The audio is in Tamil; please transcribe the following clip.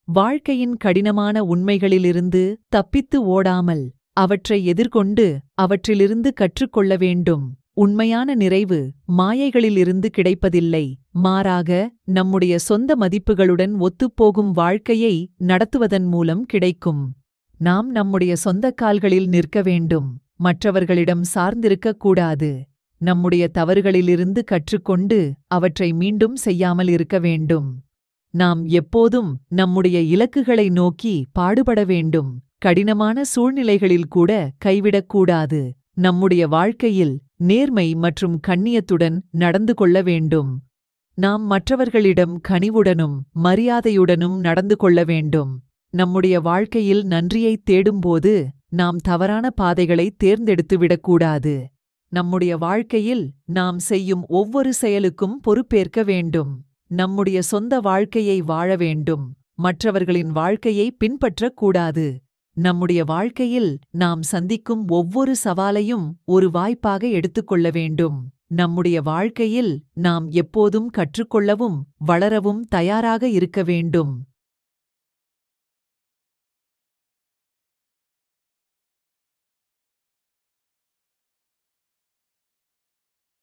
வாழ்க்கையின் கடினமான உண்மைகளிலிருந்து தப்பித்து ஓடாமல் அவற்றை எதிர்கொண்டு அவற்றிலிருந்து கற்றுக்கொள்ள வேண்டும். உண்மையான நிறைவு மாயைகளிலிருந்து கிடைப்பதில்லை, மாறாக நம்முடைய சொந்த மதிப்புகளுடன் ஒத்துப்போகும் வாழ்க்கையை நடத்துவதன் மூலம் கிடைக்கும். நாம் நம்முடைய சொந்த கால்களில் நிற்க வேண்டும், மற்றவர்களிடம் சார்ந்திருக்கக் கூடாது. நம்முடைய தவறுகளிலிருந்து கற்றுக்கொண்டு அவற்றை மீண்டும் செய்யாமல் இருக்க வேண்டும். நாம் எப்போதும் நம்முடைய இலக்குகளை நோக்கி பாடுபட வேண்டும். கடினமான சூழ்நிலைகளில் கூட கைவிடக்கூடாது. நம்முடைய வாழ்க்கையில் நேர்மை மற்றும் கண்ணியத்துடன் நடந்து கொள்ள வேண்டும். நாம் மற்றவர்களிடம் கனிவுடனும் மரியாதையுடனும் நடந்து கொள்ள வேண்டும். நம்முடைய வாழ்க்கையில் நன்றியைத் தேடும்போது நாம் தவறான பாதைகளை தேர்ந்தெடுத்துவிடக்கூடாது. நம்முடைய வாழ்க்கையில் நாம் செய்யும் ஒவ்வொரு செயலுக்கும் பொறுப்பேற்க வேண்டும். நம்முடைய சொந்த வாழ்க்கையை வாழ வேண்டும், மற்றவர்களின் வாழ்க்கையை பின்பற்றக் கூடாது. நம்முடைய வாழ்க்கையில் நாம் சந்திக்கும் ஒவ்வொரு சவாலையும் ஒரு வாய்ப்பாக எடுத்துக்கொள்ள வேண்டும். நம்முடைய வாழ்க்கையில் நாம் எப்போதும் கற்றுக்கொள்ளவும் வளரவும் தயாராக இருக்க வேண்டும்.